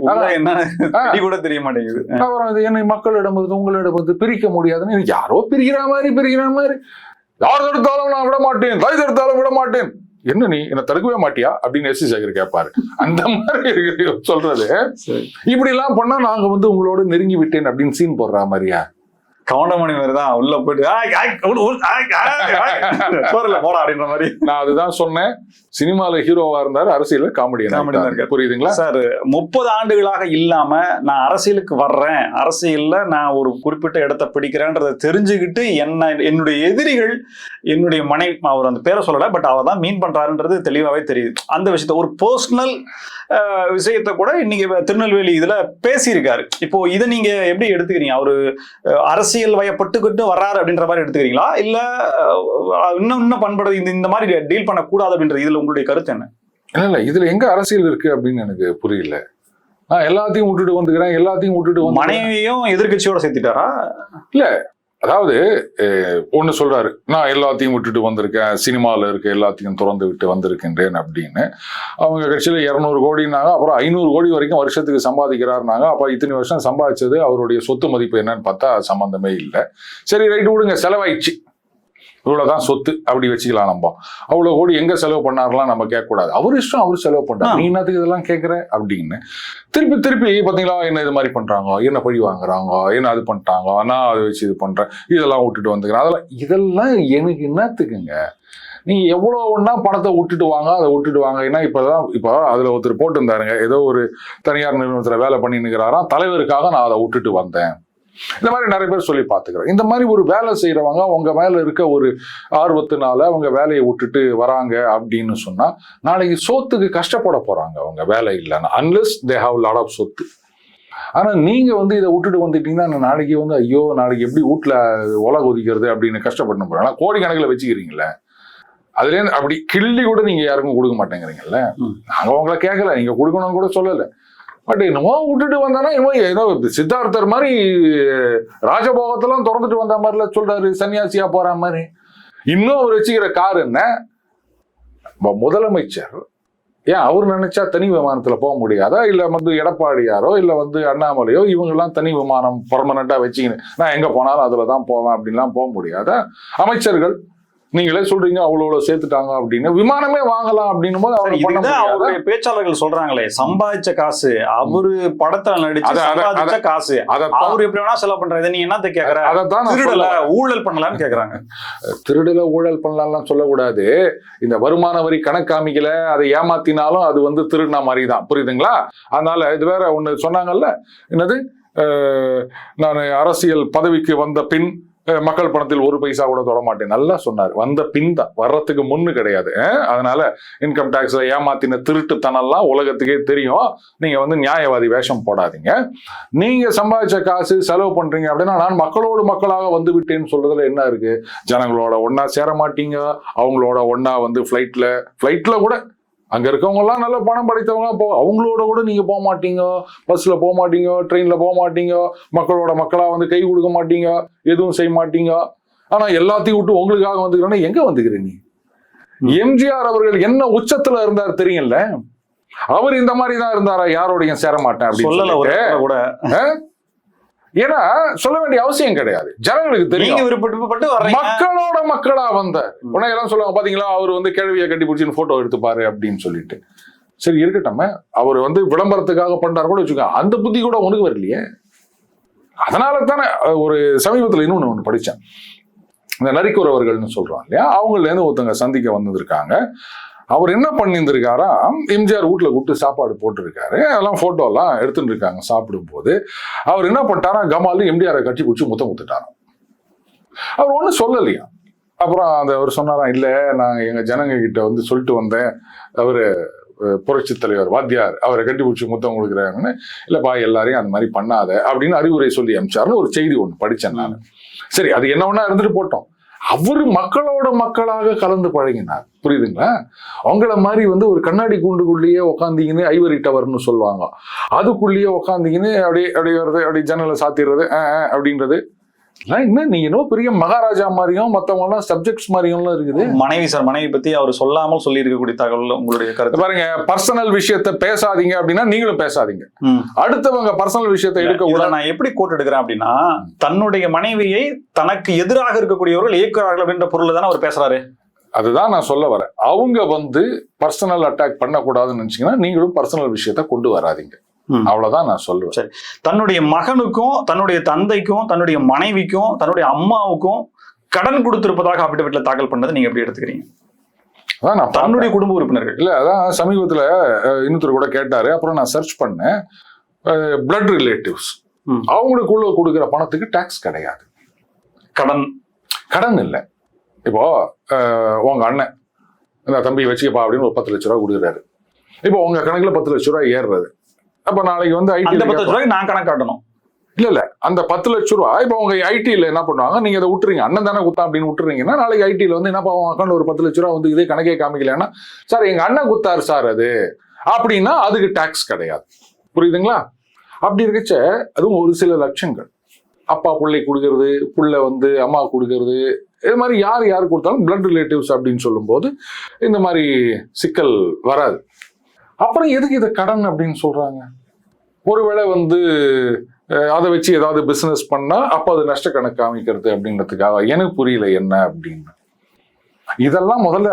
கூட தெரிய மாட்டேங்குது. அப்புறம் இது என்னை மக்களிடம் இருந்து உங்களிடம் வந்து பிரிக்க முடியாதுன்னு யாரோ பிரிக்கிற மாதிரி, யார் தடுத்தாலும் நான் விட மாட்டேன், தாய் தடுத்தாலும் விட மாட்டேன். என்ன நீ என்ன தடுக்கவே மாட்டியா அப்படின்னு எஸ்.சி. சேகர் கேட்பாரு. அந்த மாதிரி சொல்றது. இப்படி எல்லாம் பண்ணா நாங்க வந்து உங்களோட நெருங்கி விட்டேன் அப்படின்னு சீன் போடுற மாதிரியா? கவுண்டமணி மாதிரிதான் உள்ள போயிட்டு போடா அப்படின்ற மாதிரி. நான் அதுதான் சொன்னேன், சினிமால ஹீரோவா இருந்தாரு, அரசியல காமெடியா இருக்காரு. புரியுதுங்களா சார்? 30 ஆண்டுகளாக இல்லாம நான் அரசியலுக்கு வர்றேன், அரசியல்ல நான் ஒரு குறிப்பிட்ட இடத்தை பிடிக்கிறேன்றதை தெரிஞ்சுக்கிட்டு என்னுடைய எதிரிகள், என்னுடைய மனைவி, அவர் அந்த பேரை சொல்லல, பட் அவர் தான் மீன் பண்றாருன்றது தெளிவாவே தெரியுது. அந்த விஷயத்த ஒரு பர்சனல் விஷயத்த கூட இன்னைக்கு திருநெல்வேலி இதுல பேசியிருக்காரு. இப்போ இதை நீங்க எப்படி எடுத்துக்கிறீங்க? அவரு அரசியல் வயப்பட்டுக்கிட்டு வர்றாரு அப்படின்ற மாதிரி எடுத்துக்கிறீங்களா, இல்ல இன்னும் பண்படுது இந்த மாதிரி டீல் பண்ணக்கூடாது அப்படின்றது இதுல உங்களுடைய கருத்து என்ன? இல்ல இதுல எங்க அரசியல் இருக்கு அப்படின்னு எனக்கு புரியல. நான் எல்லாத்தையும் விட்டுட்டு வந்துக்கிறேன், எல்லாத்தையும் விட்டுட்டு வந்து மனைவியும் எதிர்க்கட்சியோட சேர்த்துட்டாரா? இல்ல, அதாவது ஒண்ணு சொல்றாரு, நான் எல்லாத்தையும் விட்டுட்டு வந்திருக்கேன், சினிமாவில் இருக்க எல்லாத்தையும் திறந்து விட்டு வந்திருக்கின்றேன் அப்படின்னு. அவங்க கட்சியில 200 கோடினாங்க, அப்புறம் 500 கோடி வரைக்கும் வருஷத்துக்கு சம்பாதிக்கிறாருனாங்க. அப்ப இத்தனை வருஷம் சம்பாதிச்சது அவருடைய சொத்து மதிப்பு என்னன்னு பார்த்தா சம்பந்தமே இல்லை. சரி ரைட்டு விடுங்க, செலவாயிடுச்சு, இவ்வளவுதான் சொத்து அப்படி வச்சுக்கலாம். நம்ம அவ்வளவு கோடி எங்க செலவு பண்ணாரெல்லாம் நம்ம கேட்கக்கூடாது. அவர் இஷ்டம், அவர் செலவு பண்றாரு, நீ என்னத்துக்கு இதெல்லாம் கேட்கற அப்படின்னு திருப்பி திருப்பி பாத்தீங்களா என்ன இது மாதிரி பண்றாங்க, என்ன பழி வாங்குறாங்க, என்ன அது பண்ணிட்டாங்க, நான் அதை வச்சு இது பண்றேன், இதெல்லாம் விட்டுட்டு வந்துக்கிறேன். இதெல்லாம் எனக்கு என்னத்துக்குங்க? நீங்க எவ்வளவு ஒன்னா பணத்தை விட்டுட்டு வாங்க, அதை விட்டுட்டு வாங்க. ஏன்னா இப்போ அதுல ஒருத்தர் போட்டு இருந்தாருங்க, ஏதோ ஒரு தனியார் நிறுவனத்துல வேலை பண்ணிட்டு இருக்கிறாராம், தலைவருக்காக நான் அதை விட்டுட்டு வந்தேன். இந்த மாதிரி நிறைய பேர் சொல்லி பார்த்துக்கிறோம். இந்த மாதிரி ஒரு வேலை செய்யறவங்க உங்க மேல இருக்க ஒரு ஆர்வத்தினால அவங்க வேலையை விட்டுட்டு வராங்க அப்படின்னு சொன்னா நாளைக்கு சோத்துக்கு கஷ்டப்பட போறாங்க அவங்க வேலை இல்லைன்னா, unless they have lot of சொத்து. ஆனா நீங்க இதை விட்டுட்டு வந்துட்டீங்கன்னா நாளைக்கு ஐயோ நாளைக்கு எப்படி வீட்டுல ஒலை கொதிக்கிறது அப்படின்னு கஷ்டப்பட்டு போறாங்க. கோடிக்கணக்கில் வச்சுக்கிறீங்களே, அதுல அப்படி கிள்ளி கூட நீங்க யாருக்கும் கொடுக்க மாட்டேங்கிறீங்கல்ல. நாங்க உங்களை கேட்கல, நீங்க கொடுக்கணும்னு கூட சொல்லல. பட் என்னமோ விட்டுட்டு வந்தானா ஏதோ சித்தார்த்தர் மாதிரி ராஜபோகத்தெல்லாம் திறந்துட்டு வந்த மாதிரில சொல்றாரு, சன்னியாசியா போற மாதிரி. இன்னும் அவர் வச்சுக்கிற கார் என்ன, முதலமைச்சர் ஏன் அவர் நினைச்சா தனி விமானத்துல போக முடியாதா? இல்ல எடப்பாடியாரோ இல்ல அண்ணாமலையோ இவங்கெல்லாம் தனி விமானம் பர்மனண்டா வச்சுக்கின்னு நான் எங்க போனாலும் அதுலதான் போவேன் அப்படின்லாம் போக முடியாதா? அமைச்சர்கள் நீங்களே சொல்றீங்க அவ்வளோ சேர்த்துட்டாங்க அப்படின்னு, விமானமே வாங்கலாம் அப்படின்னு போது அவருடைய பேச்சாளர்கள் சொல்றாங்களே, சம்பாதிச்ச காசு, அவரு படத்துல நடிச்சு சம்பாதிச்ச காசு, அவரு எப்படி வேணா செலவு பண்றது, நீ என்னத்த கேக்குற? அதான் திருடல ஊழல் பண்ணலாம்னு கேக்குறாங்க. திருடல ஊழல் பண்ணலாம்லாம் சொல்லக்கூடாது. இந்த வருமான வரி கணக்கு காமிக்கல, அதை ஏமாத்தினாலும் அது திருடின மாதிரி தான், புரியுதுங்களா? அதனால இது வேற ஒண்ணு சொன்னாங்கல்ல, என்னது நான் அரசியல் பதவிக்கு வந்த பின் மக்கள் பணத்தில் ஒரு பைசா கூட தொட மாட்டேன், நல்லா சொன்னார். வந்த பின் தான், வர்றதுக்கு முன்னு கிடையாது. அதனால இன்கம் டாக்ஸ்ல ஏமாத்தின திருட்டுத்தனம்லாம் உலகத்துக்கே தெரியும். நீங்க நியாயவாதி வேஷம் போடாதீங்க. நீங்க சம்பாதிச்ச காசு செலவு பண்றீங்க அப்படின்னா, நான் மக்களோடு மக்களாக வந்து விட்டேன்னு சொல்றதுல என்ன இருக்கு? ஜனங்களோட ஒன்னா சேர மாட்டீங்க, அவங்களோட ஒன்னா ஃபிளைட்ல கூட அங்க இருக்கவங்க எல்லாம் நல்ல பணம் படைத்தவங்க, அவங்களோட கூட நீங்க போக மாட்டீங்க, பஸ்ல போக மாட்டீங்க, ட்ரெயின்ல போக மாட்டீங்க, மக்களோட மக்களா கை கொடுக்க மாட்டீங்க, எதுவும் செய்ய மாட்டீங்க. ஆனா எல்லாத்தையும் விட்டு உங்களுக்காக வந்துக்கிறேன்னா எங்க வந்துக்கிற நீ? எம்ஜிஆர் அவர்கள் என்ன உச்சத்துல இருந்தார் தெரியும்ல, அவர் இந்த மாதிரி தான் இருந்தாரா, யாரோடையும் சேர மாட்டேன் அப்படின்னு கூட. ஏன்னா சொல்ல வேண்டிய அவசியம் கிடையாது, ஜனங்களுக்கு தெரியும். மக்களோட மக்களா வந்த உடனே சொல்லுவாங்க பாத்தீங்களா, அவர் கேள்வியை கட்டி பிடிச்சின்னு போட்டோ எடுத்துப்பாரு அப்படின்னு சொல்லிட்டு. சரி இருக்கட்டும், அவர் விளம்பரத்துக்காக பண்றாரு கூட வச்சுக்கோ, அந்த புத்தி கூட உனக்கு வரலையே. அதனால தானே ஒரு சமீபத்துல இன்னொன்னு ஒண்ணு படிச்சேன், இந்த நரிக்குறவர்கள்னு சொல்றாங்க இல்லையா, அவங்கள இருந்து ஒருத்தவங்க சந்திக்க வந்திருக்காங்க. அவர் என்ன பண்ணியிருந்திருக்காரா, எம்ஜிஆர் வீட்டுல கூப்பிட்டு சாப்பாடு போட்டிருக்காரு, அதெல்லாம் போட்டோ எல்லாம் எடுத்துட்டு இருக்காங்க. சாப்பிடும் போது அவர் என்ன பண்ணிட்டாரா, கமாலு எம்ஜிஆரை கட்டி பிடிச்சி முத்தம் முத்துட்டாராம். அவர் ஒன்றும் சொல்லலையா. அப்புறம் அவர் சொன்னாராம், இல்லை நான் எங்க ஜனங்க கிட்ட சொல்லிட்டு வந்தேன், அவரு புரட்சி தலைவர் வாத்தியார் அவரை கட்டி பிடிச்சி முத்தம் கொடுக்குறாருன்னு. இல்லப்பா எல்லாரையும் அந்த மாதிரி பண்ணாத அப்படின்னு அறிவுரை சொல்லி அனுப்பிச்சாருன்னு ஒரு செய்தி ஒன்று படிச்சேன் நான். சரி, அது என்ன ஒண்ணா இருந்துட்டு போட்டோம். அவரு மக்களோட மக்களாக கலந்து பழகினார், புரியுதுங்களா? அவங்கள மாதிரி ஒரு கண்ணாடி கூண்டுக்குள்ளேயே உக்காந்திங்கன்னு, ஐவரி டவர்னு சொல்லுவாங்க, அதுக்குள்ளேயே உக்காந்திங்கன்னு அப்படியே வருது, அப்படியே ஜன்னலை சாத்திடுறது அப்படின்றது இன்னும் நீங்க என்ன பெரிய மகாராஜா மாதிரியும் மத்தவங்க எல்லாம் சப்ஜெக்ட்ஸ் மாதிரியும் இருக்குது. மனைவி பத்தி அவர் சொல்லாமல் சொல்லி இருக்கக்கூடிய தகவல் உங்களுடைய கருத்து பாருங்க. பர்சனல் விஷயத்த பேசாதீங்க அப்படின்னா நீங்களும் பேசாதீங்க, அடுத்தவங்க பர்சனல் விஷயத்தை எடுக்க கூட. நான் எப்படி கோட் எடுக்கிறேன் அப்படின்னா, தன்னுடைய மனைவியை தனக்கு எதிராக இருக்கக்கூடியவர்கள் இயக்குறார்கள் அப்படின்ற பொருள் தானே அவர் பேசுறாரு. அதுதான் நான் சொல்ல வரேன். அவங்க பர்சனல் அட்டாக் பண்ணக்கூடாதுன்னு நினைச்சீங்கன்னா நீங்களும் பர்சனல் விஷயத்த கொண்டு வராதீங்க, அவ்வளவுதான் நான் சொல்லுவேன். சரி, தன்னுடைய மகனுக்கும் தன்னுடைய தந்தைக்கும் தன்னுடைய மனைவிக்கும் தன்னுடைய அம்மாவுக்கும் கடன் கொடுத்திருப்பதாக அபிடவிட்ல தாக்கல் பண்ணது நீங்க எப்படி எடுத்துக்கிறீங்க? தன்னுடைய குடும்ப உறுப்பினர்கள் இல்ல, அதான் சமீபத்துல இன்னொருத்தர் கூட கேட்டாரு. அப்புறம் நான் சர்ச் பண்ணேன், பிளட் ரிலேட்டிவ்ஸ் அவங்களுக்குள்ள கொடுக்குற பணத்துக்கு டாக்ஸ் கிடையாது. கடன் இல்லை. இப்போ உங்க அண்ணன் இந்த தம்பி வச்சுக்கப்பா அப்படின்னு ஒரு 10 லட்ச ரூபா கொடுக்குறாரு. இப்போ உங்க கணக்குல 10 லட்ச ரூபாய் ஏறுறது. அப்ப நாளைக்கு ஐடி 10 லட்ச ரூபாய்க்கு நான் கணக்கு காட்டணும். இல்ல அந்த 10 லட்ச ரூபாய் இப்ப உங்க ஐடில என்ன பண்ணுவாங்க, நீங்க அதை விட்டுறீங்க, அண்ணன் தானே குத்தா அப்படின்னு விட்டுறீங்கன்னா, நாளைக்கு ஐடில என்னப்பா உங்க அக்கௌண்ட் ஒரு 10 லட்ச ரூபா இதே கணக்கே காமிக்கலன்னா, சார் எங்க அண்ணன் குத்தாரு சார் அது அப்படின்னா அதுக்கு டாக்ஸ் கிடையாது. புரியுதுங்களா? அப்படி இருக்கச்ச அதுவும் ஒரு சில லட்சங்கள், அப்பா பிள்ளை கொடுக்கறது, புள்ள வந்து அம்மா கொடுக்கறது, இது மாதிரி யார் கொடுத்தாலும் பிளட் ரிலேட்டிவ்ஸ் அப்படின்னு சொல்லும்போது இந்த மாதிரி சிக்கல் வராது. அப்புறம் எதுக்கு இதை கடன் அப்படின்னு சொல்றாங்க? ஒருவேளை வந்து அதை வச்சு ஏதாவது பிசினஸ் பண்ணா அப்ப அது நஷ்ட கணக்கு காமிக்கிறது அப்படின்றதுக்காக எனக்கு புரியல என்ன அப்படின்னு. இதெல்லாம் முதல்ல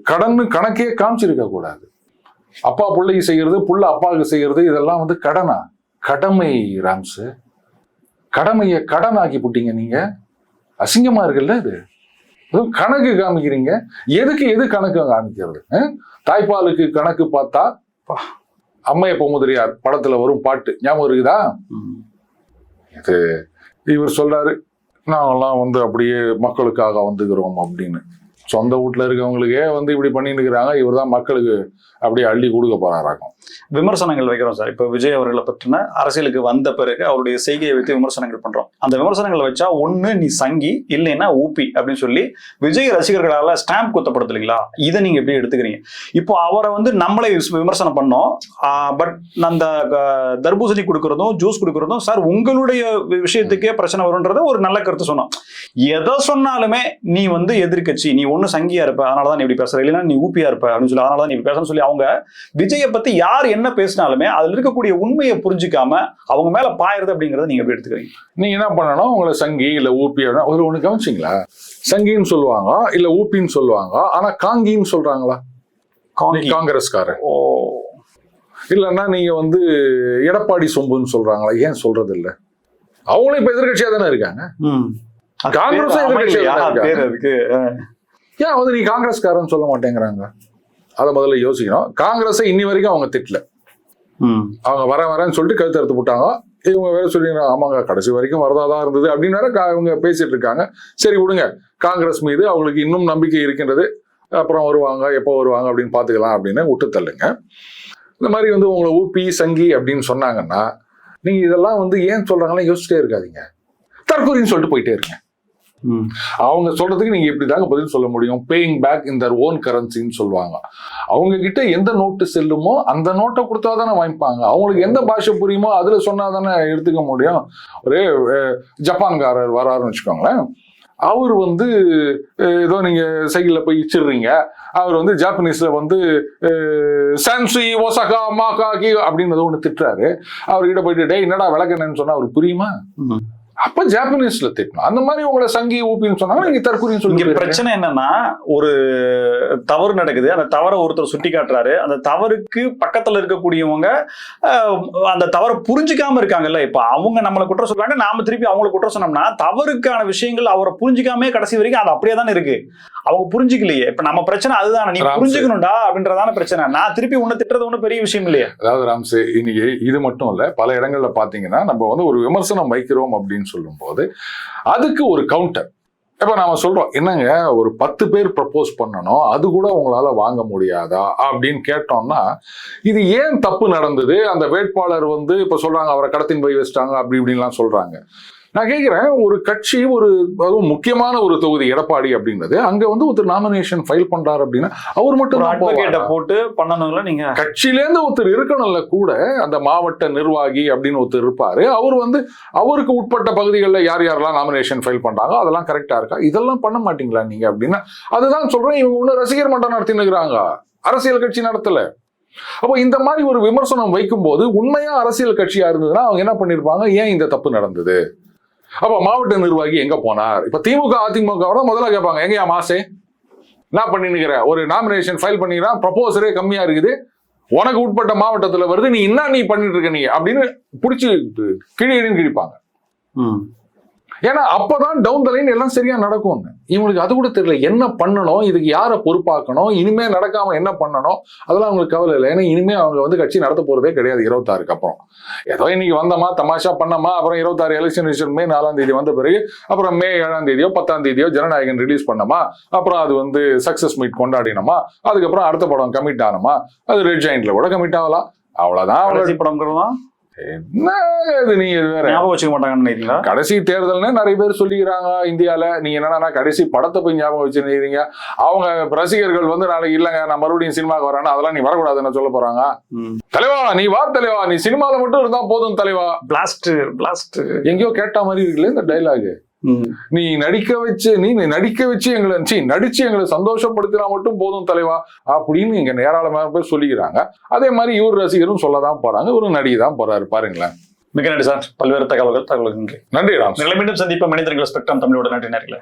கடன் கணக்கே காமிச்சிருக்க கூடாது. அப்பா பிள்ளைக்கு செய்யறது, புள்ள அப்பாவுக்கு செய்யறது, இதெல்லாம் வந்து கடனா? கடமை ராம்ஸ். கடமையை கடன் ஆக்கி போட்டீங்க நீங்க. அசிங்கமா இருக்குல்ல இது. அதுவும் கணக்கு காமிக்கிறீங்க. எது கணக்கு காமிக்கிறது? தாய்ப்பாலுக்கு கணக்கு பார்த்தா அம்மையப்ப முதலியார் படத்துல வரும் பாட்டு ஞாபகம் இருக்குதா? இது இவர் சொல்றாரு, நாங்கெல்லாம் வந்து அப்படியே மக்களுக்காக வந்துக்கிறோம் அப்படின்னு. சொந்த வீட்டுல இருக்கவங்களுக்கே வந்து இப்படி பண்ணிட்டு இருக்கிறாங்க, இவர் தான் மக்களுக்கு அப்படியே அள்ளி கொடுக்க போறாராக்கும். விமர்சனங்கள் வைக்கிறோம் சார். இப்போ விஜய் அவர்களை பற்றின அரசியலுக்கு வந்த பிறகு அவருடைய செய்கையை வைத்து விமர்சனங்கள் பண்றோம். அந்த விமர்சனங்கள் வச்சா ஒண்ணு நீ சங்கி, இல்லைன்னா ஊப்பி அப்படின்னு சொல்லி விஜய் ரசிகர்களால ஸ்டாம்ப் குத்தப்படுது இல்லைங்களா? இதை நீங்க எப்படி எடுத்துக்கிறீங்க? இப்போ அவரை வந்து நம்மளே விமர்சனம் பண்ணோம். பட் அந்த தர்பூசணி கொடுக்கறதும் ஜூஸ் கொடுக்கறதும் சார் உங்களுடைய விஷயத்துக்கே பிரச்சனை வரும்ன்றத ஒரு நல்ல கருத்து சொன்னோம். எதை சொன்னாலுமே நீ வந்து எதிர்க்கட்சி, நீ ஒண்ணு சங்கியா இருப்ப, அதனாலதான் நீ இப்படி பேசுற, இல்லைன்னா நீ ஊப்பியா இருப்ப அப்படின்னு சொல்லி அதனாலதான் நீ பேசணும்னு சொல்லி அவங்க விஜயை பத்தி யார் என்ன பேசினாலுமே அதுல இருக்கக்கூடிய உண்மையை புரிஞ்சுக்காம அவங்க மேல பாயிருது அப்படிங்கறத நீங்க எப்படி எடுத்துக்கிறீங்க? நீங்க என்ன பண்ணணும், உங்களை சங்கி இல்ல ஊப்பி ஒண்ணு கவனிச்சிங்களா? சங்கின்னு சொல்லுவாங்க, இல்ல ஊப்பின்னு சொல்லுவாங்க, ஆனா காங்கின்னு சொல்றாங்களா? காங்கிரஸ்காரர். இல்லன்னா நீங்க வந்து எடப்பாடி சொம்புன்னு சொல்றாங்களா? ஏன் சொல்றது இல்ல? அவங்களும் இப்ப எதிர்கட்சியா தானே இருக்காங்க. காங்கிரஸ் எதிர்கட்சியா இருக்கு. ஏன் வந்து நீ காங்கிரஸ்காரன்னு சொல்ல மாட்டேங்கிறாங்க? அதை முதல்ல யோசிக்கணும். காங்கிரஸை இன்னி வரைக்கும் அவங்க திட்டல. அவங்க வரேன்னு சொல்லிட்டு கழுத்து அறுத்து போட்டாங்க. இவங்க வேற சொல்லி ஆமாங்க கடைசி வரைக்கும் வரதாதான் இருந்தது அப்படின்னு வேற இவங்க பேசிட்டு இருக்காங்க. சரி விடுங்க, காங்கிரஸ் மீது அவங்களுக்கு இன்னும் நம்பிக்கை இருக்கின்றது, அப்புறம் வருவாங்க, எப்போ வருவாங்க அப்படின்னு பாத்துக்கலாம் அப்படின்னு விட்டு தள்ளுங்க. இந்த மாதிரி வந்து உங்களை ஊப்பி சங்கி அப்படின்னு சொன்னாங்கன்னா நீங்க இதெல்லாம் வந்து ஏன் சொல்றாங்கன்னா யோசிச்சுட்டே இருக்காதீங்க, தற்கொலைன்னு சொல்லிட்டு போயிட்டே இருங்க. அவங்க சொல்றதுக்கு நீங்க இப்படிதாங்க பதில் சொல்ல முடியும். Paying back in their own கரன்சின்னு சொல்லுவாங்க. அவங்க கிட்ட எந்த நோட்டு செல்லுமோ அந்த நோட்டை கொடுத்தாதானே வாங்கிப்பாங்க. அவங்களுக்கு எந்த பாஷை புரியுமோ அதுல சொன்னாதானே எடுத்துக்க முடியும். ஒரு ஜப்பான்காரர் வராருன்னு வச்சுக்கோங்களேன், அவர் வந்து ஏதோ நீங்க சைக்கிள்ல போய் இச்சிடுறீங்க, அவர் வந்து ஜாப்பனீஸ்ல வந்து சான்சி ஒசாகா மாகாகி அப்படின்னு ஒண்ணு திட்டுறாரு. அவர்கிட்ட போயிட்டு டே என்னடா விளக்கணும்னு சொன்னா அவருக்கு புரியுமா? அப்ப ஜாப்பனீஸ்ல திட்டணும். அந்த மாதிரி உங்களை சங்கி ஊப்பின்னு சொன்னாங்க, நீங்க தற்கொலைன்னு சொல்லி. பிரச்சனை என்னன்னா, ஒரு தவறு நடக்குது, அந்த தவறை ஒருத்தர் சுட்டி காட்டுறாரு, அந்த தவறுக்கு பக்கத்துல இருக்கக்கூடியவங்க அந்த தவறை புரிஞ்சுக்காம இருக்காங்கல்ல. இப்ப அவங்க நம்மளை குற்றம் சொல்றாங்க, நாம திருப்பி அவங்களை குற்றம் சொன்னோம்னா தவறுக்கான விஷயங்கள் அவரை புரிஞ்சுக்காம கடைசி வரைக்கும் அது அப்படியே தானே இருக்கு. அவங்க புரிஞ்சுக்கலையே. இப்ப நம்ம பிரச்சனை அதுதானே, நீ புரிஞ்சுக்கணும்டா அப்படின்றதான பிரச்சனை. நான் திருப்பி உன்னை திட்டுறது ஒன்றும் பெரிய விஷயம் இல்லையா? அதாவது ராம்சே, இன்னைக்கு இது மட்டும் இல்ல, பல இடங்கள்ல பாத்தீங்கன்னா நம்ம வந்து ஒரு விமர்சனம் வைக்கிறோம் அப்படின்னு சொல்லும் போது அதுக்கு ஒரு கவுண்டர். இப்ப நாம சொல்றோம், என்னங்க ஒரு 10 பேர் ப்ரப்போஸ் பண்ணணும், அது கூட உங்களால வாங்க முடியாதா அப்படின்னு கேட்டோம்னா இது ஏன் தப்பு நடந்தது? அந்த வேட்பாளர் வந்து இப்ப சொல்றாங்க அவரை கடத்தின் போய் வச்சிட்டாங்க அப்படி இப்படின்லாம் சொல்றாங்க. நான் கேட்கிறேன், ஒரு கட்சி ஒரு அதுவும் முக்கியமான ஒரு தொகுதி எடப்பாடி அப்படின்றது, அங்க வந்து ஒருத்தர் நாமினேஷன் ஃபைல் பண்றாரு அப்படின்னா அவர் மட்டும் போட்டு பண்ணணும்ல. நீங்க கட்சியில இருந்து ஒருத்தர் இருக்கணும்ல கூட, அந்த மாவட்ட நிர்வாகி அப்படின்னு ஒருத்தர் இருப்பாரு. அவர் வந்து அவருக்கு உட்பட்ட பகுதிகளில் யார் யாரெல்லாம் நாமினேஷன் ஃபைல் பண்றாங்க அதெல்லாம் கரெக்டா இருக்கா? இதெல்லாம் பண்ண மாட்டீங்களா நீங்க அப்படின்னா அதுதான் சொல்றேன். இவங்க ஒண்ணு ரசிகர் மன்றம் நடத்தின்னு இருக்கிறாங்க, அரசியல் கட்சி நடத்தல. அப்போ இந்த மாதிரி ஒரு விமர்சனம் வைக்கும் போது உண்மையா அரசியல் கட்சியா இருந்ததுன்னா அவங்க என்ன பண்ணிருப்பாங்க, ஏன் இந்த தப்பு நடந்தது? அப்ப மாவட்ட நிர்வாகி எங்க போனார்? இப்ப திமுக அதிமுக முதல்ல கேட்பாங்க, எங்கயா மாசே என்ன பண்ணிருக்கிற? ஒரு நாமினேஷன் ஃபைல் பண்ணிக்கிறா, ப்ரப்போசரே கம்மியா இருக்குது, உனக்கு உட்பட்ட மாவட்டத்துல வருது, நீ என்ன நீ பண்ணிட்டு இருக்க நீ அப்படின்னு பிடிச்சி கிழின்னு கிழிப்பாங்க. ஏன்னா அப்பதான் டவுன் த லைன் எல்லாம் சரியா நடக்கும். இவங்களுக்கு அது கூட தெரியல, என்ன பண்ணணும், இதுக்கு யாரை பொறுப்பாக்கணும், இனிமே நடக்காம என்ன பண்ணணும், அதெல்லாம் அவங்களுக்கு கவலை இல்லை. ஏன்னா இனிமே அவங்க வந்து கட்சி நடத்த போறதே கிடையாது 26க்கு அப்புறம். ஏதோ இன்னைக்கு வந்தமா தமாஷா பண்ணமா, அப்புறம் 26 எலெக்ஷன் மே 4ஆம் தேதி வந்த பிறகு அப்புறம் மே 7ஆம் தேதியோ 10ஆம் தேதியோ ஜனநாயகன் ரிலீஸ் பண்ணமா, அப்புறம் அது வந்து சக்சஸ் மீட் கொண்டாடினோமா, அதுக்கப்புறம் அடுத்த படம் கமிட் ஆனோமா, அது ரெட் ஜாயிண்ட்ல கூட கமிட் ஆகலாம், அவ்வளவுதான். படம் என்ன இது நீங்க இது வேற ஞாபகம் வச்சுக்க மாட்டாங்கன்னு நினைக்கிறீங்களா? கடைசி தேர்தல்னு நிறைய பேர் சொல்லிக்கிறாங்க இந்தியால. நீங்க என்னன்னா கடைசி படத்தை போய் ஞாபகம் வச்சுருக்கீங்க. அவங்க ரசிகர்கள் வந்து நாளைக்கு இல்லைங்க நான் மறுபடியும் சினிமாவுக்கு வரேன்னா அதெல்லாம் நீ வரக்கூடாதுன்னு சொல்ல போறாங்க. தலைவா நீ வா தலைவா, நீ சினிமால மட்டும் இருந்தா போதும் தலைவா. பிளாஸ்ட் பிளாஸ்ட் எங்கேயோ கேட்ட மாதிரி இருக்குல்ல இந்த டைலாக். நீ நடிக்க வச்சு எங்களை நடிச்சு எங்களை சந்தோஷப்படுத்தினா மட்டும் போதும் தலைவா அப்படின்னு இங்க ஏராளமான பேர் சொல்லிக்கிறாங்க. அதே மாதிரி இவர் ரசிகரும் சொல்லதான் போறாங்க, ஒரு நடிகை தான் போறாரு பாருங்களேன். மிக நன்றி சார், பல்வேறு தகவல்களுக்கு நன்றி ராம். மீண்டும் சந்திப்போம். மனிதர்கள் ஸ்பெக்ட்ரம் தமிழோட நன்றி நேயர்களே.